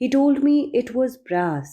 He told me it was brass।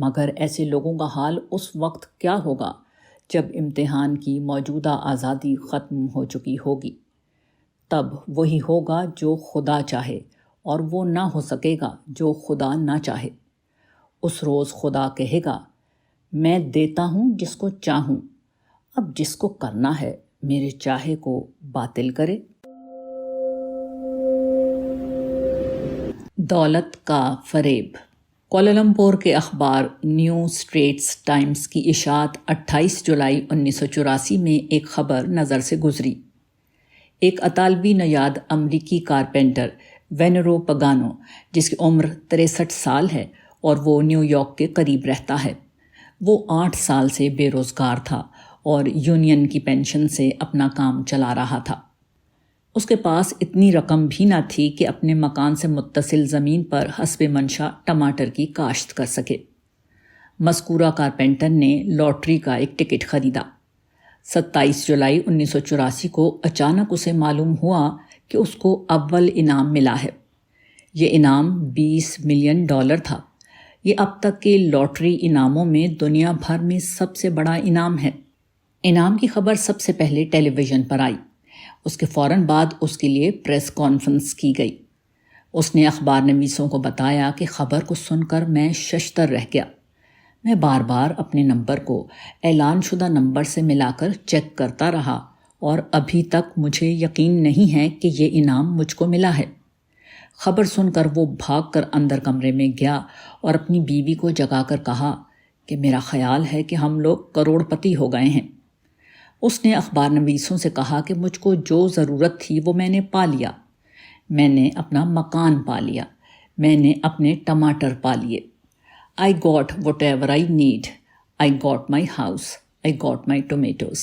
مگر ایسے لوگوں کا حال اس وقت کیا ہوگا جب امتحان کی موجودہ آزادی ختم ہو چکی ہوگی؟ تب وہی ہوگا جو خدا چاہے، اور وہ نہ ہو سکے گا جو خدا نہ چاہے۔ اس روز خدا کہے گا، میں دیتا ہوں جس کو چاہوں، اب جس کو کرنا ہے میرے چاہے کو باطل کرے۔ دولت کا فریب۔ کوالالمپور کے اخبار نیو اسٹریٹس ٹائمز کی اشاعت 28 جولائی 1984 میں ایک خبر نظر سے گزری۔ ایک اطالوی نژاد امریکی کارپینٹر وینرو پگانو، جس کی عمر 63 سال ہے اور وہ نیو یارک کے قریب رہتا ہے، وہ 8 سال سے بے روزگار تھا اور یونین کی پینشن سے اپنا کام چلا رہا تھا۔ اس کے پاس اتنی رقم بھی نہ تھی کہ اپنے مکان سے متصل زمین پر حسب منشا ٹماٹر کی کاشت کر سکے۔ مذکورہ کارپینٹر نے لاٹری کا ایک ٹکٹ خریدا۔ 27 جولائی 1984 کو اچانک اسے معلوم ہوا کہ اس کو اول انعام ملا ہے۔ یہ انعام $20 ملین تھا۔ یہ اب تک کے لاٹری انعاموں میں دنیا بھر میں سب سے بڑا انعام ہے۔ انعام کی خبر سب سے پہلے ٹیلی ویژن پر آئی۔ اس کے فوراً بعد اس کے لیے پریس کانفرنس کی گئی۔ اس نے اخبار نویسوں کو بتایا کہ خبر کو سن کر میں ششدر رہ گیا۔ میں بار بار اپنے نمبر کو اعلان شدہ نمبر سے ملا کر چیک کرتا رہا اور ابھی تک مجھے یقین نہیں ہے کہ یہ انعام مجھ کو ملا ہے۔ خبر سن کر وہ بھاگ کر اندر کمرے میں گیا اور اپنی بیوی کو جگا کر کہا کہ میرا خیال ہے کہ ہم لوگ کروڑ پتی ہو گئے ہیں۔ اس نے اخبار نویسوں سے کہا کہ مجھ کو جو ضرورت تھی وہ میں نے پا لیا۔ میں نے اپنا مکان پا لیا، میں نے اپنے ٹماٹر پا لیے۔ I got whatever I need. I got my house. I got my tomatoes.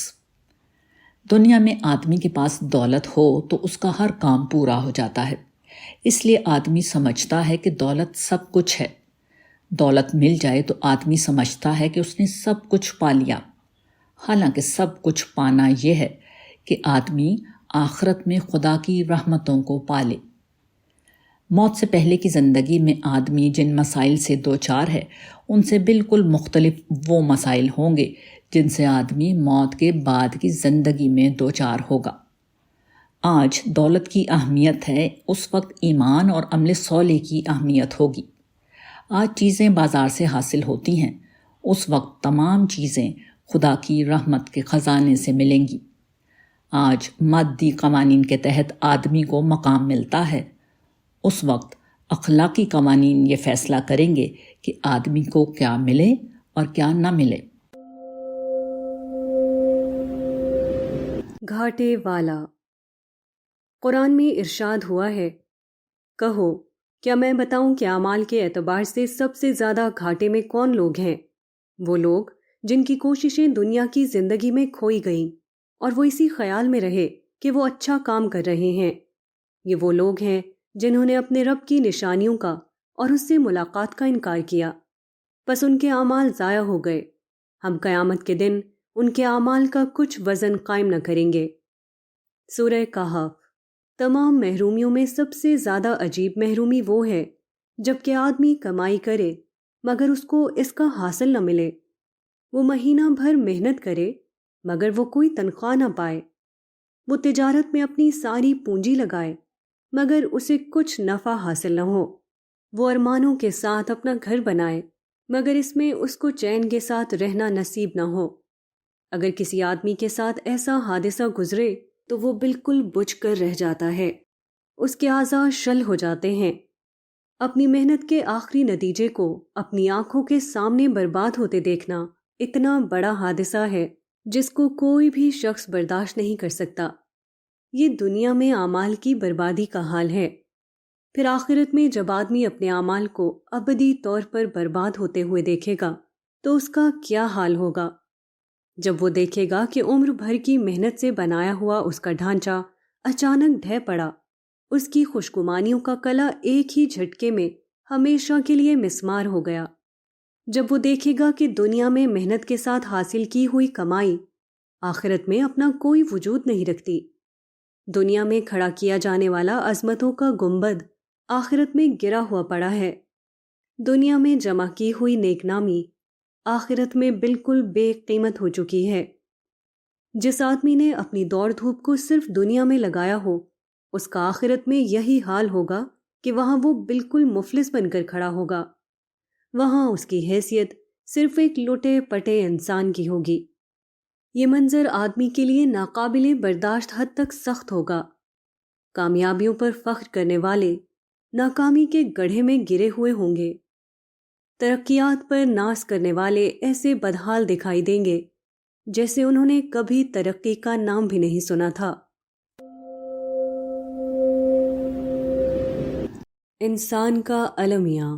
دنیا میں آدمی کے پاس دولت ہو تو اس کا ہر کام پورا ہو جاتا ہے۔ اس لیے آدمی سمجھتا ہے کہ دولت سب کچھ ہے۔ دولت مل جائے تو آدمی سمجھتا ہے کہ اس نے سب کچھ پا لیا، حالانکہ سب کچھ پانا یہ ہے کہ آدمی آخرت میں خدا کی رحمتوں کو پالے۔ موت سے پہلے کی زندگی میں آدمی جن مسائل سے دوچار ہے ان سے بالکل مختلف وہ مسائل ہوں گے جن سے آدمی موت کے بعد کی زندگی میں دوچار ہوگا۔ آج دولت کی اہمیت ہے، اس وقت ایمان اور عمل صالح کی اہمیت ہوگی۔ آج چیزیں بازار سے حاصل ہوتی ہیں، اس وقت تمام چیزیں خدا کی رحمت کے خزانے سے ملیں گی۔ آج مادی قوانین کے تحت آدمی کو مقام ملتا ہے، اس وقت اخلاقی قوانین یہ فیصلہ کریں گے کہ آدمی کو کیا ملے اور کیا نہ ملے۔ گھاٹے والا۔ قرآن میں ارشاد ہوا ہے، کہو کیا میں بتاؤں کہ اعمال کے اعتبار سے سب سے زیادہ گھاٹے میں کون لوگ ہیں؟ وہ لوگ جن کی کوششیں دنیا کی زندگی میں کھوئی گئیں اور وہ اسی خیال میں رہے کہ وہ اچھا کام کر رہے ہیں۔ یہ وہ لوگ ہیں جنہوں نے اپنے رب کی نشانیوں کا اور اس سے ملاقات کا انکار کیا، پس ان کے اعمال ضائع ہو گئے۔ ہم قیامت کے دن ان کے اعمال کا کچھ وزن قائم نہ کریں گے۔ سورہ کہف۔ تمام محرومیوں میں سب سے زیادہ عجیب محرومی وہ ہے جب کہ آدمی کمائی کرے مگر اس کو اس کا حاصل نہ ملے۔ وہ مہینہ بھر محنت کرے مگر وہ کوئی تنخواہ نہ پائے۔ وہ تجارت میں اپنی ساری پونجی لگائے مگر اسے کچھ نفع حاصل نہ ہو۔ وہ ارمانوں کے ساتھ اپنا گھر بنائے مگر اس میں اس کو چین کے ساتھ رہنا نصیب نہ ہو۔ اگر کسی آدمی کے ساتھ ایسا حادثہ گزرے تو وہ بالکل بجھ کر رہ جاتا ہے، اس کے اعضاء شل ہو جاتے ہیں۔ اپنی محنت کے آخری نتیجے کو اپنی آنکھوں کے سامنے برباد ہوتے دیکھنا اتنا بڑا حادثہ ہے جس کو کوئی بھی شخص برداشت نہیں کر سکتا۔ یہ دنیا میں اعمال کی بربادی کا حال ہے۔ پھر آخرت میں جب آدمی اپنے اعمال کو ابدی طور پر برباد ہوتے ہوئے دیکھے گا تو اس کا کیا حال ہوگا؟ جب وہ دیکھے گا کہ عمر بھر کی محنت سے بنایا ہوا اس کا ڈھانچہ اچانک ڈھہ پڑا، اس کی خوشگمانیوں کا کلا ایک ہی جھٹکے میں ہمیشہ کے لیے مسمار ہو گیا۔ جب وہ دیکھے گا کہ دنیا میں محنت کے ساتھ حاصل کی ہوئی کمائی آخرت میں اپنا کوئی وجود نہیں رکھتی۔ دنیا میں کھڑا کیا جانے والا عظمتوں کا گنبد آخرت میں گرا ہوا پڑا ہے۔ دنیا میں جمع کی ہوئی نیک نامی آخرت میں بالکل بے قیمت ہو چکی ہے۔ جس آدمی نے اپنی دوڑ دھوپ کو صرف دنیا میں لگایا ہو، اس کا آخرت میں یہی حال ہوگا کہ وہاں وہ بالکل مفلس بن کر کھڑا ہوگا۔ وہاں اس کی حیثیت صرف ایک لٹے پٹے انسان کی ہوگی۔ یہ منظر آدمی کے لیے ناقابل برداشت حد تک سخت ہوگا۔ کامیابیوں پر فخر کرنے والے ناکامی کے گڑھے میں گرے ہوئے ہوں گے۔ ترقیات پر ناز کرنے والے ایسے بدحال دکھائی دیں گے جیسے انہوں نے کبھی ترقی کا نام بھی نہیں سنا تھا۔ انسان کا المیہ۔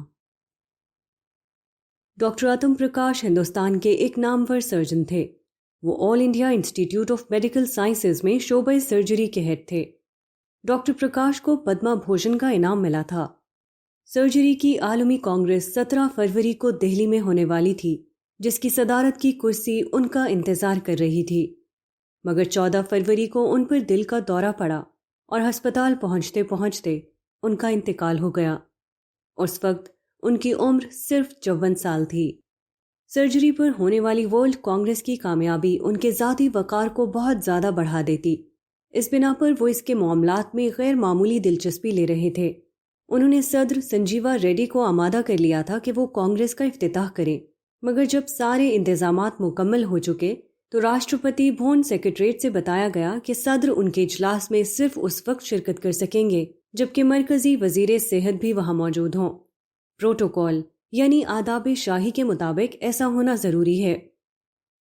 ڈاکٹر اتم پرکاش ہندوستان کے ایک نامور سرجن تھے۔ وہ All India Institute of Medical Sciences میں شعبہ سرجری کے ہیڈ تھے۔ ڈاکٹر پرکاش کو پدما بھوشن کا انعام ملا تھا۔ سرجری کی عالمی کانگریس 17 فروری کو دہلی میں ہونے والی تھی، جس کی صدارت کی کرسی ان کا انتظار کر رہی تھی، مگر 14 فروری کو ان پر دل کا دورہ پڑا اور ہسپتال پہنچتے پہنچتے ان کا انتقال ہو گیا۔ اس وقت ان کی عمر صرف 54 سال تھی۔ سرجری پر ہونے والی ورلڈ کانگریس کی کامیابی ان کے ذاتی وقار کو بہت زیادہ بڑھا دیتی۔ اس بنا پر وہ اس کے معاملات میں غیر معمولی دلچسپی لے رہے تھے۔ انہوں نے صدر سنجیوا ریڈی کو آمادہ کر لیا تھا کہ وہ کانگریس کا افتتاح کریں، مگر جب سارے انتظامات مکمل ہو چکے تو راشٹرپتی بھون سیکریٹریٹ سے بتایا گیا کہ صدر ان کے اجلاس میں صرف اس وقت شرکت کر سکیں گے جبکہ مرکزی وزیر صحت بھی وہاں موجود ہوں۔ پروٹوکول یعنی آداب شاہی کے مطابق ایسا ہونا ضروری ہے۔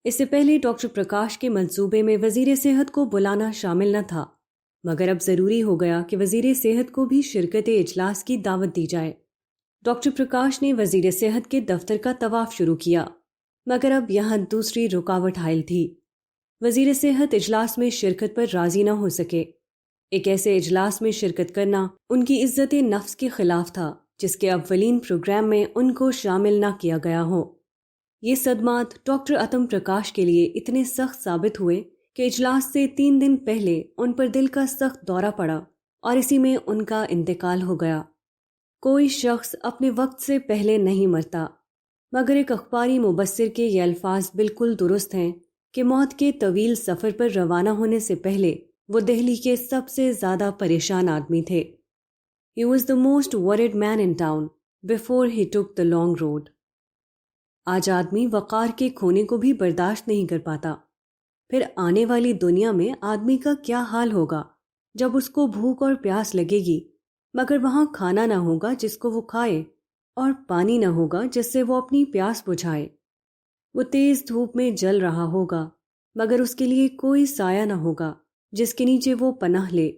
اس سے پہلے ڈاکٹر پرکاش کے منصوبے میں وزیر صحت کو بلانا شامل نہ تھا، مگر اب ضروری ہو گیا کہ وزیر صحت کو بھی شرکت اجلاس کی دعوت دی جائے۔ ڈاکٹر پرکاش نے وزیر صحت کے دفتر کا طواف شروع کیا، مگر اب یہاں دوسری رکاوٹ حائل تھی۔ وزیر صحت اجلاس میں شرکت پر راضی نہ ہو سکے۔ ایک ایسے اجلاس میں شرکت کرنا ان کی عزت نفس کے خلاف تھا جس کے اولین پروگرام میں ان کو شامل نہ کیا گیا ہو۔ یہ صدمات ڈاکٹر اتم پرکاش کے لیے اتنے سخت ثابت ہوئے کہ اجلاس سے 3 دن پہلے ان پر دل کا سخت دورہ پڑا اور اسی میں ان کا انتقال ہو گیا۔ کوئی شخص اپنے وقت سے پہلے نہیں مرتا، مگر ایک اخباری مبصر کے یہ الفاظ بالکل درست ہیں کہ موت کے طویل سفر پر روانہ ہونے سے پہلے وہ دہلی کے سب سے زیادہ پریشان آدمی تھے۔ He was the most worried man in town before he took the long road. آج آدمی وقار کے کھونے کو بھی برداشت نہیں کر پاتا، پھر آنے والی دنیا میں آدمی کا کیا حال ہوگا جب اس کو بھوک اور پیاس لگے گی مگر وہاں کھانا نہ ہوگا جس کو وہ کھائے اور پانی نہ ہوگا جس سے وہ اپنی پیاس بجھائے۔ وہ تیز دھوپ میں جل رہا ہوگا مگر اس کے لیے کوئی سایہ نہ ہوگا جس کے نیچے وہ پناہ لے۔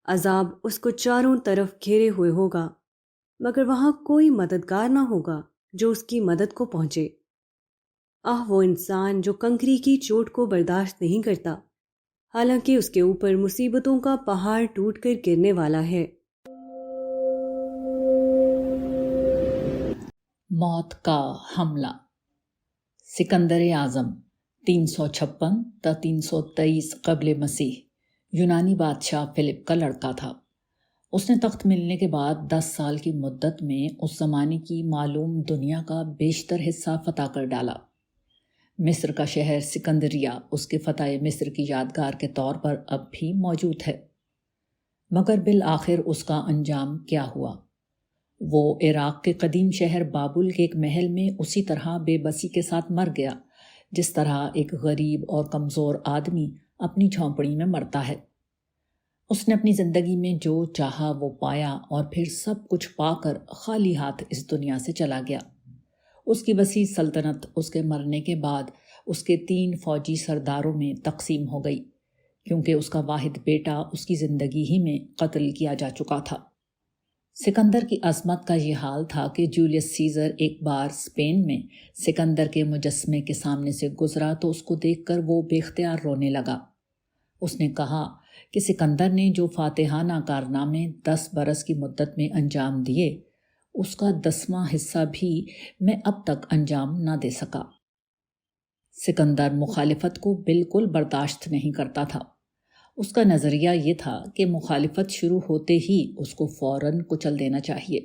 عذاب اس کو چاروں طرف گھیرے ہوئے ہوگا مگر وہاں کوئی مددگار نہ ہوگا جو اس کی مدد کو پہنچے۔ وہ انسان جو کنکری کی چوٹ کو برداشت نہیں کرتا حالانکہ اس کے اوپر مصیبتوں کا پہاڑ ٹوٹ کر گرنے والا ہے۔ موت کا حملہ۔ سکندر اعظم 356 تا 323 قبل مسیح یونانی بادشاہ فلپ کا لڑکا تھا۔ اس نے تخت ملنے کے بعد 10 سال کی مدت میں اس زمانے کی معلوم دنیا کا بیشتر حصہ فتح کر ڈالا۔ مصر کا شہر سکندریہ اس کے فتح مصر کی یادگار کے طور پر اب بھی موجود ہے، مگر بالآخر اس کا انجام کیا ہوا؟ وہ عراق کے قدیم شہر بابل کے ایک محل میں اسی طرح بے بسی کے ساتھ مر گیا جس طرح ایک غریب اور کمزور آدمی اپنی جھونپڑی میں مرتا ہے۔ اس نے اپنی زندگی میں جو چاہا وہ پایا اور پھر سب کچھ پا کر خالی ہاتھ اس دنیا سے چلا گیا۔ اس کی وسیع سلطنت اس کے مرنے کے بعد اس کے 3 فوجی سرداروں میں تقسیم ہو گئی، کیونکہ اس کا واحد بیٹا اس کی زندگی ہی میں قتل کیا جا چکا تھا۔ سکندر کی عظمت کا یہ حال تھا کہ جولیس سیزر ایک بار اسپین میں سکندر کے مجسمے کے سامنے سے گزرا تو اس کو دیکھ کر وہ بے اختیار رونے لگا۔ اس نے کہا کہ سکندر نے جو فاتحانہ کارنامے 10 برس کی مدت میں انجام دیے، اس کا 10واں حصہ بھی میں اب تک انجام نہ دے سکا۔ سکندر مخالفت کو بالکل برداشت نہیں کرتا تھا۔ اس کا نظریہ یہ تھا کہ مخالفت شروع ہوتے ہی اس کو فوراً کچل دینا چاہیے۔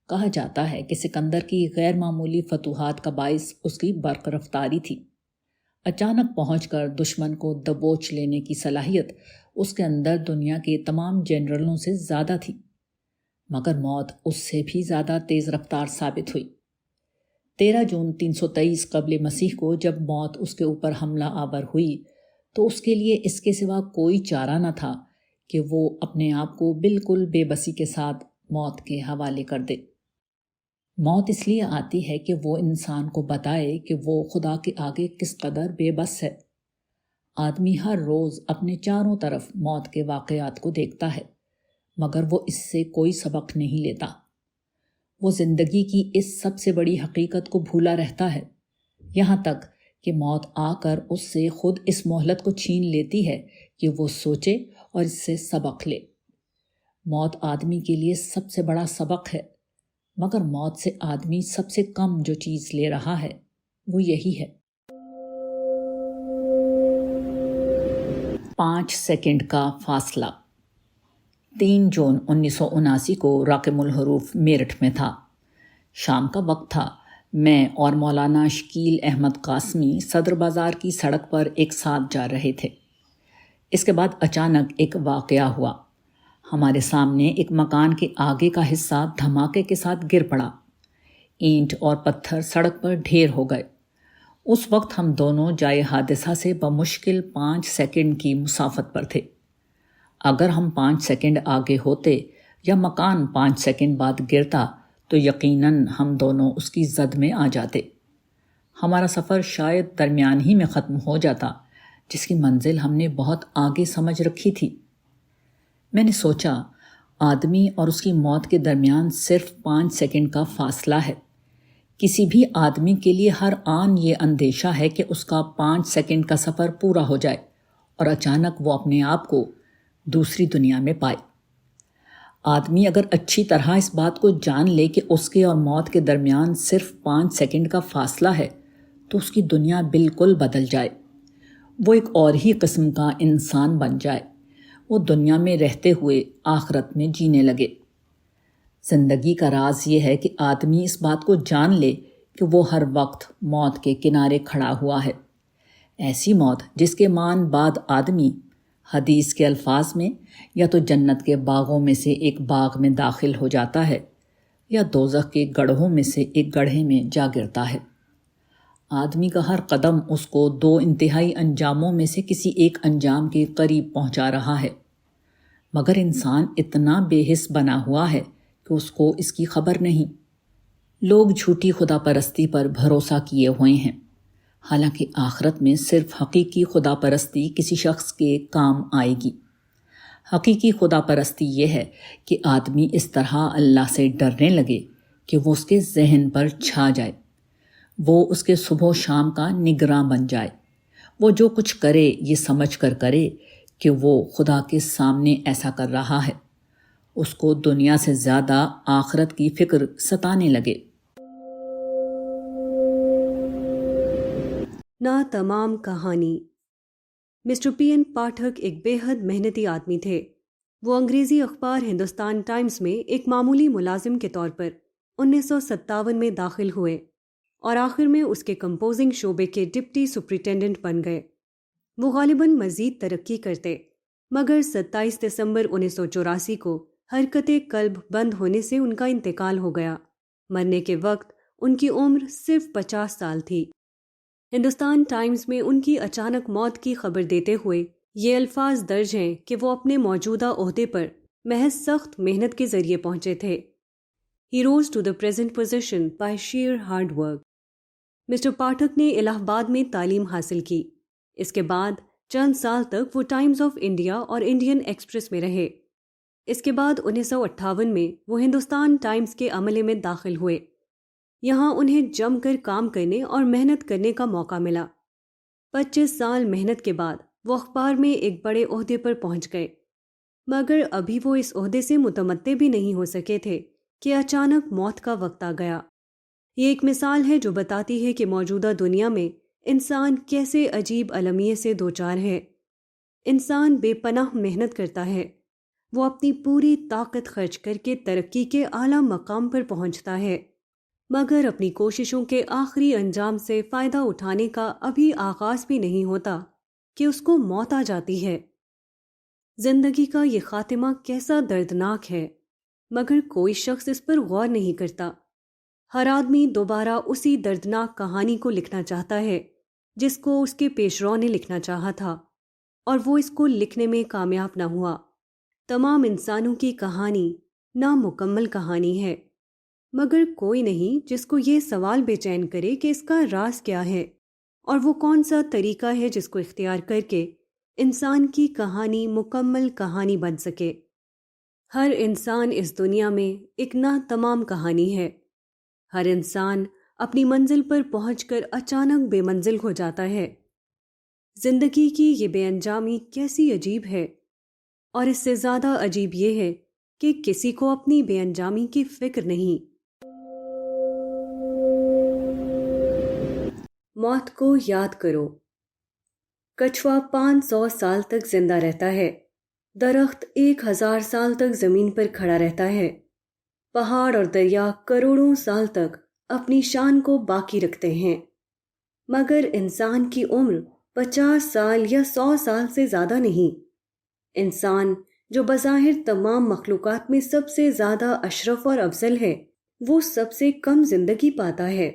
کہا جاتا ہے کہ سکندر کی غیر معمولی فتوحات کا باعث اس کی برق رفتاری تھی۔ اچانک پہنچ کر دشمن کو دبوچ لینے کی صلاحیت اس کے اندر دنیا کے تمام جنرلوں سے زیادہ تھی، مگر موت اس سے بھی زیادہ تیز رفتار ثابت ہوئی۔ 13 جون 323 قبل مسیح کو جب موت اس کے اوپر حملہ آور ہوئی تو اس کے لیے اس کے سوا کوئی چارہ نہ تھا کہ وہ اپنے آپ کو بالکل بے بسی کے ساتھ موت کے حوالے کر دے۔ موت اس لیے آتی ہے کہ وہ انسان کو بتائے کہ وہ خدا کے آگے کس قدر بے بس ہے۔ آدمی ہر روز اپنے چاروں طرف موت کے واقعات کو دیکھتا ہے، مگر وہ اس سے کوئی سبق نہیں لیتا۔ وہ زندگی کی اس سب سے بڑی حقیقت کو بھولا رہتا ہے، یہاں تک کہ موت آ کر اس سے خود اس مہلت کو چھین لیتی ہے کہ وہ سوچے اور اس سے سبق لے۔ موت آدمی کے لیے سب سے بڑا سبق ہے، مگر موت سے آدمی سب سے کم جو چیز لے رہا ہے وہ یہی ہے۔ 5 سیکنڈ کا فاصلہ۔ 3 جون 1979 کو راقم الحروف میرٹھ میں تھا۔ شام کا وقت تھا۔ میں اور مولانا شکیل احمد قاسمی صدر بازار کی سڑک پر ایک ساتھ جا رہے تھے۔ اس کے بعد اچانک ایک واقعہ ہوا۔ ہمارے سامنے ایک مکان کے آگے کا حصہ دھماکے کے ساتھ گر پڑا۔ اینٹ اور پتھر سڑک پر ڈھیر ہو گئے۔ اس وقت ہم دونوں جائے حادثہ سے بمشکل 5 سیکنڈ کی مسافت پر تھے۔ اگر ہم 5 سیکنڈ آگے ہوتے یا مکان 5 سیکنڈ بعد گرتا تو یقیناً ہم دونوں اس کی زد میں آ جاتے۔ ہمارا سفر شاید درمیان ہی میں ختم ہو جاتا، جس کی منزل ہم نے بہت آگے سمجھ رکھی تھی۔ میں نے سوچا، آدمی اور اس کی موت کے درمیان صرف 5 سیکنڈ کا فاصلہ ہے۔ کسی بھی آدمی کے لیے ہر آن یہ اندیشہ ہے کہ اس کا 5 سیکنڈ کا سفر پورا ہو جائے اور اچانک وہ اپنے آپ کو دوسری دنیا میں پائے۔ آدمی اگر اچھی طرح اس بات کو جان لے کہ اس کے اور موت کے درمیان صرف 5 سیکنڈ کا فاصلہ ہے تو اس کی دنیا بالکل بدل جائے۔ وہ ایک اور ہی قسم کا انسان بن جائے۔ وہ دنیا میں رہتے ہوئے آخرت میں جینے لگے۔ زندگی کا راز یہ ہے کہ آدمی اس بات کو جان لے کہ وہ ہر وقت موت کے کنارے کھڑا ہوا ہے۔ ایسی موت جس کے مان بعد آدمی حدیث کے الفاظ میں یا تو جنت کے باغوں میں سے ایک باغ میں داخل ہو جاتا ہے یا دوزخ کے گڑھوں میں سے ایک گڑھے میں جا گرتا ہے۔ آدمی کا ہر قدم اس کو 2 انتہائی انجاموں میں سے کسی ایک انجام کے قریب پہنچا رہا ہے، مگر انسان اتنا بے حس بنا ہوا ہے کہ اس کو اس کی خبر نہیں۔ لوگ جھوٹی خدا پرستی پر بھروسہ کیے ہوئے ہیں، حالانکہ آخرت میں صرف حقیقی خدا پرستی کسی شخص کے کام آئے گی۔ حقیقی خدا پرستی یہ ہے کہ آدمی اس طرح اللہ سے ڈرنے لگے کہ وہ اس کے ذہن پر چھا جائے، وہ اس کے صبح و شام کا نگراں بن جائے، وہ جو کچھ کرے یہ سمجھ کر کرے کہ وہ خدا کے سامنے ایسا کر رہا ہے۔ اس کو دنیا سے زیادہ آخرت کی فکر ستانے لگے۔ نا تمام کہانی۔ مسٹر پی این پاٹھک ایک بے حد محنتی آدمی تھے۔ وہ انگریزی اخبار ہندوستان ٹائمز میں ایک معمولی ملازم کے طور پر 1957 میں داخل ہوئے اور آخر میں اس کے کمپوزنگ شعبے کے ڈپٹی سپرنٹینڈنٹ بن گئے۔ وہ غالباً مزید ترقی کرتے، مگر 27 دسمبر 1984 کو حرکت قلب بند ہونے سے ان کا انتقال ہو گیا۔ مرنے کے وقت ان کی عمر صرف 50 سال تھی۔ ہندوستان ٹائمز میں ان کی اچانک موت کی خبر دیتے ہوئے یہ الفاظ درج ہیں کہ وہ اپنے موجودہ عہدے پر محض سخت محنت کے ذریعے پہنچے تھے۔ He rose to the present position by sheer hard work۔ Mr Pathak نے الہ آباد میں تعلیم حاصل کی۔ اس کے بعد چند سال تک وہ ٹائمز آف انڈیا اور انڈین ایکسپریس میں رہے۔ اس کے بعد 1958 میں وہ ہندوستان ٹائمز کے عملے میں داخل ہوئے۔ یہاں انہیں جم کر کام کرنے اور محنت کرنے کا موقع ملا۔ 25 سال محنت کے بعد وہ اخبار میں ایک بڑے عہدے پر پہنچ گئے، مگر ابھی وہ اس عہدے سے متمتع بھی نہیں ہو سکے تھے کہ اچانک موت کا وقت آ گیا۔ یہ ایک مثال ہے جو بتاتی ہے کہ موجودہ دنیا میں انسان کیسے عجیب المیے سے دوچار ہے۔ انسان بے پناہ محنت کرتا ہے، وہ اپنی پوری طاقت خرچ کر کے ترقی کے اعلیٰ مقام پر پہنچتا ہے، مگر اپنی کوششوں کے آخری انجام سے فائدہ اٹھانے کا ابھی آغاز بھی نہیں ہوتا کہ اس کو موت آ جاتی ہے۔ زندگی کا یہ خاتمہ کیسا دردناک ہے، مگر کوئی شخص اس پر غور نہیں کرتا۔ ہر آدمی دوبارہ اسی دردناک کہانی کو لکھنا چاہتا ہے جس کو اس کے پیشرو نے لکھنا چاہا تھا، اور وہ اس کو لکھنے میں کامیاب نہ ہوا۔ تمام انسانوں کی کہانی نامکمل کہانی ہے، مگر کوئی نہیں جس کو یہ سوال بے چین کرے کہ اس کا راز کیا ہے، اور وہ کون سا طریقہ ہے جس کو اختیار کر کے انسان کی کہانی مکمل کہانی بن سکے۔ ہر انسان اس دنیا میں ایک ناتمام کہانی ہے۔ ہر انسان اپنی منزل پر پہنچ کر اچانک بے منزل ہو جاتا ہے۔ زندگی کی یہ بے انجامی کیسی عجیب ہے، اور اس سے زیادہ عجیب یہ ہے کہ کسی کو اپنی بے انجامی کی فکر نہیں۔ موت کو یاد کرو۔ کچھوا 500 سال تک زندہ رہتا ہے، درخت 1000 سال تک زمین پر کھڑا رہتا ہے، پہاڑ اور دریا کروڑوں سال تک اپنی شان کو باقی رکھتے ہیں، مگر انسان کی عمر 50 سال یا 100 سال سے زیادہ نہیں۔ انسان جو بظاہر تمام مخلوقات میں سب سے زیادہ اشرف اور افضل ہے، وہ سب سے کم زندگی پاتا ہے۔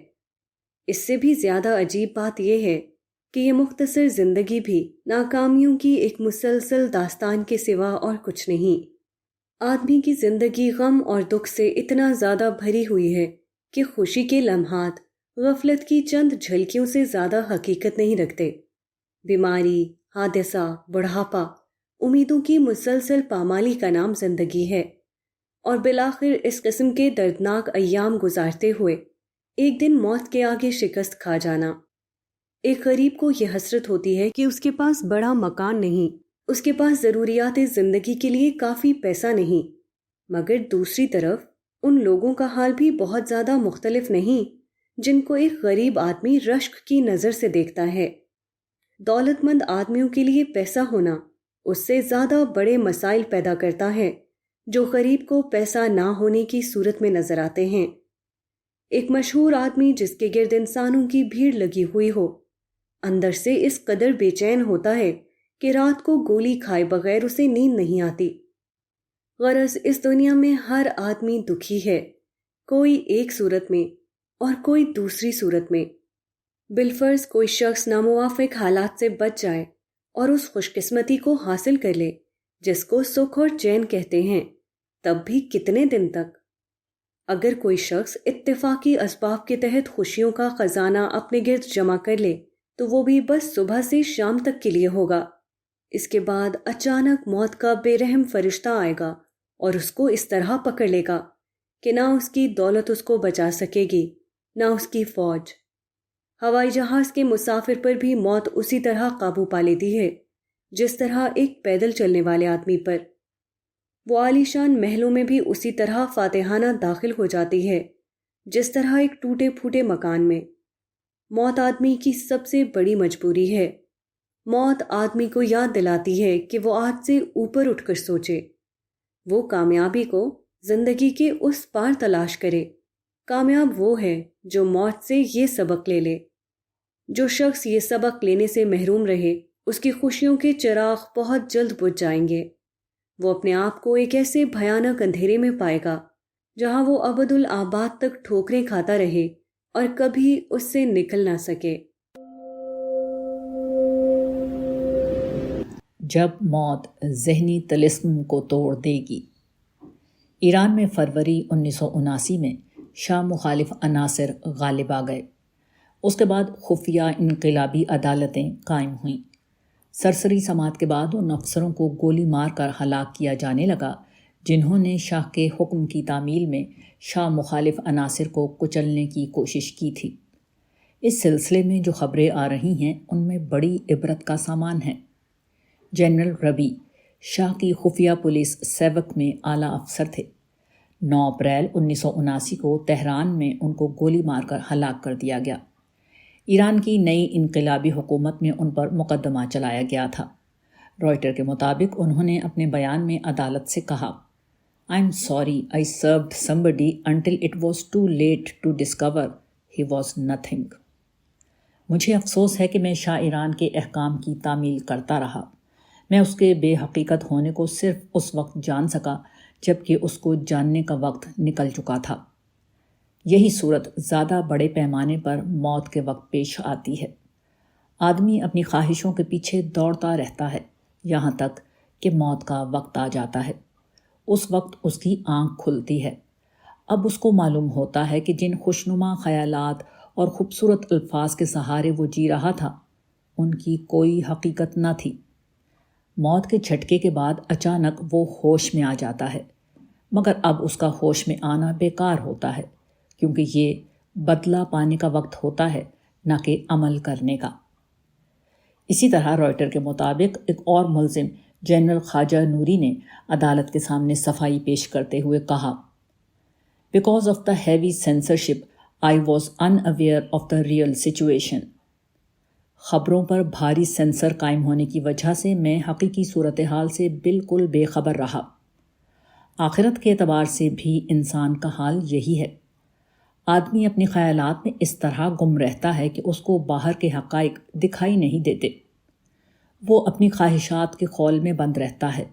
اس سے بھی زیادہ عجیب بات یہ ہے کہ یہ مختصر زندگی بھی ناکامیوں کی ایک مسلسل داستان کے سوا اور کچھ نہیں۔ آدمی کی زندگی غم اور دکھ سے اتنا زیادہ بھری ہوئی ہے کہ خوشی کے لمحات غفلت کی چند جھلکیوں سے زیادہ حقیقت نہیں رکھتے۔ بیماری، حادثہ، بڑھاپا، امیدوں کی مسلسل پامالی کا نام زندگی ہے، اور بالآخر اس قسم کے دردناک ایام گزارتے ہوئے ایک دن موت کے آگے شکست کھا جانا۔ ایک غریب کو یہ حسرت ہوتی ہے کہ اس کے پاس بڑا مکان نہیں، اس کے پاس ضروریات زندگی کے لیے کافی پیسہ نہیں، مگر دوسری طرف ان لوگوں کا حال بھی بہت زیادہ مختلف نہیں جن کو ایک غریب آدمی رشک کی نظر سے دیکھتا ہے۔ دولت مند آدمیوں کے لیے پیسہ ہونا اس سے زیادہ بڑے مسائل پیدا کرتا ہے جو غریب کو پیسہ نہ ہونے کی صورت میں نظر آتے ہیں۔ ایک مشہور آدمی جس کے گرد انسانوں کی بھیڑ لگی ہوئی ہو، اندر سے اس قدر بے چین ہوتا ہے کہ رات کو گولی کھائے بغیر اسے نیند نہیں آتی۔ غرض اس دنیا میں ہر آدمی دکھی ہے، کوئی ایک صورت میں اور کوئی دوسری صورت میں۔ بالفرض کوئی شخص ناموافق حالات سے بچ جائے اور اس خوش قسمتی کو حاصل کر لے جس کو سکھ اور چین کہتے ہیں، تب بھی کتنے دن تک؟ اگر کوئی شخص اتفاقی اسباب کے تحت خوشیوں کا خزانہ اپنے گرد جمع کر لے تو وہ بھی بس صبح سے شام تک کے لیے ہوگا۔ اس کے بعد اچانک موت کا بے رحم فرشتہ آئے گا اور اس کو اس طرح پکڑ لے گا کہ نہ اس کی دولت اس کو بچا سکے گی، نہ اس کی فوج۔ ہوائی جہاز کے مسافر پر بھی موت اسی طرح قابو پا لیتی ہے جس طرح ایک پیدل چلنے والے آدمی پر۔ وہ عالیشان محلوں میں بھی اسی طرح فاتحانہ داخل ہو جاتی ہے جس طرح ایک ٹوٹے پھوٹے مکان میں۔ موت آدمی کی سب سے بڑی مجبوری ہے۔ موت آدمی کو یاد دلاتی ہے کہ وہ آج سے اوپر اٹھ کر سوچے، وہ کامیابی کو زندگی کے اس پار تلاش کرے۔ کامیاب وہ ہے جو موت سے یہ سبق لے لے۔ جو شخص یہ سبق لینے سے محروم رہے، اس کی خوشیوں کے چراغ بہت جلد بجھ جائیں گے۔ وہ اپنے آپ کو ایک ایسے بھیانک اندھیرے میں پائے گا جہاں وہ ابدالآباد تک ٹھوکریں کھاتا رہے اور کبھی اس سے نکل نہ سکے۔ جب موت ذہنی طلسم کو توڑ دے گی۔ ایران میں فروری 1979 میں شاہ مخالف عناصر غالب آ گئے۔ اس کے بعد خفیہ انقلابی عدالتیں قائم ہوئیں۔ سرسری سماعت کے بعد ان افسروں کو گولی مار کر ہلاک کیا جانے لگا جنہوں نے شاہ کے حکم کی تعمیل میں شاہ مخالف عناصر کو کچلنے کی کوشش کی تھی۔ اس سلسلے میں جو خبریں آ رہی ہیں ان میں بڑی عبرت کا سامان ہے۔ جنرل ربی شاہ کی خفیہ پولیس سیوک میں اعلیٰ افسر تھے۔ 9 اپریل 1979 کو تہران میں ان کو گولی مار کر ہلاک کر دیا گیا۔ ایران کی نئی انقلابی حکومت میں ان پر مقدمہ چلایا گیا تھا۔ رائٹر کے مطابق انہوں نے اپنے بیان میں عدالت سے کہا، "I'm sorry I served somebody until it was too late to discover he was nothing." مجھے افسوس ہے کہ میں شاہ ایران کے احکام کی تعمیل کرتا رہا۔ میں اس کے بے حقیقت ہونے کو صرف اس وقت جان سکا جب کہ اس کو جاننے کا وقت نکل چکا تھا۔ یہی صورت زیادہ بڑے پیمانے پر موت کے وقت پیش آتی ہے۔ آدمی اپنی خواہشوں کے پیچھے دوڑتا رہتا ہے یہاں تک کہ موت کا وقت آ جاتا ہے۔ اس وقت اس کی آنکھ کھلتی ہے۔ اب اس کو معلوم ہوتا ہے کہ جن خوشنما خیالات اور خوبصورت الفاظ کے سہارے وہ جی رہا تھا ان کی کوئی حقیقت نہ تھی۔ موت کے جھٹکے کے بعد اچانک وہ ہوش میں آ جاتا ہے، مگر اب اس کا ہوش میں آنا بیکار ہوتا ہے کیونکہ یہ بدلہ پانے کا وقت ہوتا ہے نہ کہ عمل کرنے کا۔ اسی طرح رائٹر کے مطابق ایک اور ملزم جنرل خواجہ نوری نے عدالت کے سامنے صفائی پیش کرتے ہوئے کہا، "Because of the heavy censorship, I was unaware of the real situation." خبروں پر بھاری سینسر قائم ہونے کی وجہ سے میں حقیقی صورتحال سے بالکل بے خبر رہا۔ آخرت کے اعتبار سے بھی انسان کا حال یہی ہے۔ آدمی اپنی خیالات میں اس طرح گم رہتا ہے کہ اس کو باہر کے حقائق دکھائی نہیں دیتے۔ وہ اپنی خواہشات کے خول میں بند رہتا ہے۔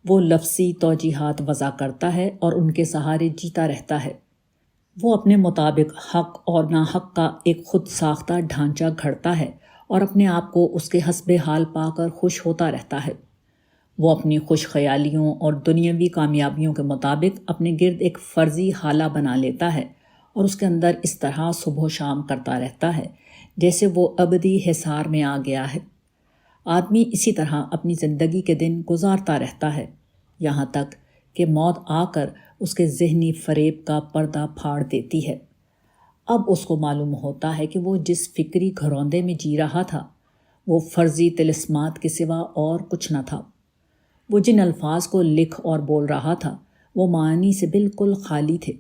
وہ لفظی توجیحات وضع کرتا ہے اور ان کے سہارے جیتا رہتا ہے۔ وہ اپنے مطابق حق اور ناحق کا ایک خود ساختہ ڈھانچہ گھڑتا ہے اور اپنے آپ کو اس کے حسب حال پا کر خوش ہوتا رہتا ہے۔ وہ اپنی خوش خیالیوں اور دنیاوی کامیابیوں کے مطابق اپنے گرد ایک فرضی حالہ بنا لیتا ہے اور اس کے اندر اس طرح صبح و شام کرتا رہتا ہے جیسے وہ ابدی حصار میں آ گیا ہے۔ آدمی اسی طرح اپنی زندگی کے دن گزارتا رہتا ہے یہاں تک کہ موت آ کر اس کے ذہنی فریب کا پردہ پھاڑ دیتی ہے۔ اب اس کو معلوم ہوتا ہے کہ وہ جس فکری گھروندے میں جی رہا تھا وہ فرضی طلسمات کے سوا اور کچھ نہ تھا۔ وہ جن الفاظ کو لکھ اور بول رہا تھا وہ معانی سے بالکل خالی تھے۔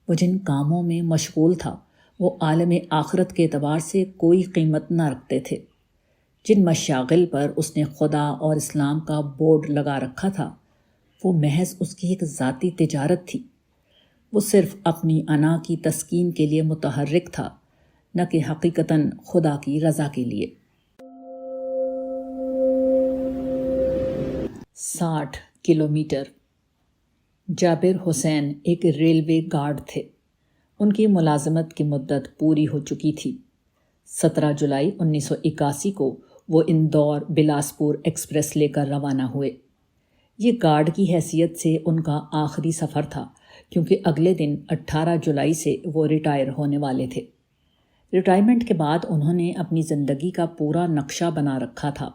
وہ جن کاموں میں مشغول تھا وہ عالم آخرت کے اعتبار سے کوئی قیمت نہ رکھتے تھے۔ جن مشاغل پر اس نے خدا اور اسلام کا بورڈ لگا رکھا تھا وہ محض اس کی ایک ذاتی تجارت تھی۔ وہ صرف اپنی انا کی تسکین کے لیے متحرک تھا نہ کہ حقیقتاً خدا کی رضا کے لیے۔ 60 کلومیٹر۔ جابر حسین ایک ریلوے گارڈ تھے۔ ان کی ملازمت کی مدت پوری ہو چکی تھی۔ 17 جولائی 1981 کو وہ اندور بلاسپور ایکسپریس لے کر روانہ ہوئے۔ یہ گارڈ کی حیثیت سے ان کا آخری سفر تھا کیونکہ اگلے دن 18 جولائی سے وہ ریٹائر ہونے والے تھے۔ ریٹائرمنٹ کے بعد انہوں نے اپنی زندگی کا پورا نقشہ بنا رکھا تھا۔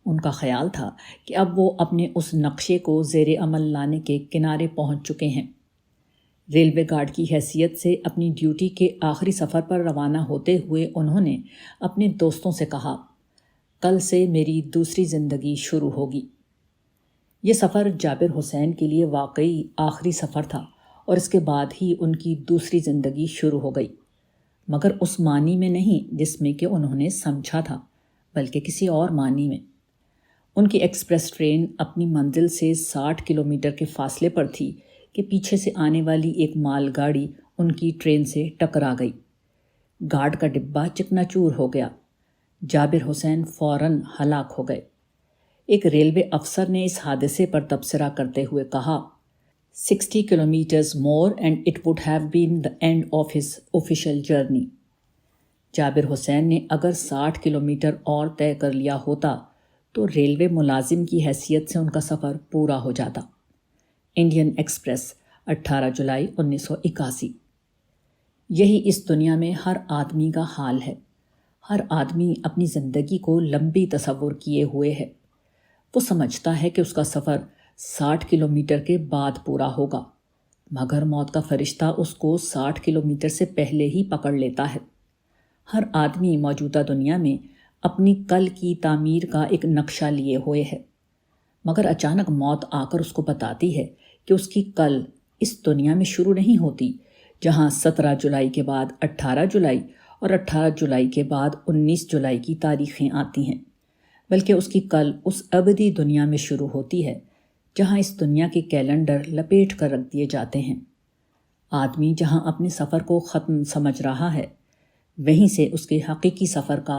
ان کا خیال تھا کہ اب وہ اپنے اس نقشے کو زیر عمل لانے کے کنارے پہنچ چکے ہیں۔ ریلوے گارڈ کی حیثیت سے اپنی ڈیوٹی کے آخری سفر پر روانہ ہوتے ہوئے انہوں نے اپنے دوستوں سے کہا، "کل سے میری دوسری زندگی شروع ہوگی۔" یہ سفر جابر حسین کے لیے واقعی آخری سفر تھا اور اس کے بعد ہی ان کی دوسری زندگی شروع ہو گئی، مگر اس معنی میں نہیں جس میں کہ انہوں نے سمجھا تھا، بلکہ کسی اور معنی میں۔ ان کی ایکسپریس ٹرین اپنی منزل سے 60 کلومیٹر کے فاصلے پر تھی کہ پیچھے سے آنے والی ایک مال گاڑی ان کی ٹرین سے ٹکرا گئی۔ گارڈ کا ڈبہ چکنا چور ہو گیا۔ جابر حسین فوراً ہلاک ہو گئے۔ ایک ریلوے افسر نے اس حادثے پر تبصرہ کرتے ہوئے کہا، 60 kilometers more and it would have been the end of his official journey۔ جابر حسین نے اگر 60 کلومیٹر اور طے کر لیا ہوتا تو ریلوے ملازم کی حیثیت سے ان کا سفر پورا ہو جاتا۔ انڈین ایکسپریس، 18 جولائی 1981۔ یہی اس دنیا میں ہر آدمی کا حال ہے۔ ہر آدمی اپنی زندگی کو لمبی تصور کیے ہوئے ہے۔ وہ سمجھتا ہے کہ اس کا سفر 60 کلومیٹر کے بعد پورا ہوگا، مگر موت کا فرشتہ اس کو 60 کلومیٹر سے پہلے ہی پکڑ لیتا ہے۔ ہر آدمی موجودہ دنیا میں اپنی کل کی تعمیر کا ایک نقشہ لیے ہوئے ہے، مگر اچانک موت آ کر اس کو بتاتی ہے کہ اس کی کل اس دنیا میں شروع نہیں ہوتی جہاں 17 جولائی کے بعد 18 جولائی اور 18 جولائی کے بعد 19 جولائی کی تاریخیں آتی ہیں، بلکہ اس کی کل اس ابدی دنیا میں شروع ہوتی ہے جہاں اس دنیا کے کیلنڈر لپیٹ کر رکھ دیے جاتے ہیں۔ آدمی جہاں اپنے سفر کو ختم سمجھ رہا ہے، وہیں سے اس کے حقیقی سفر کا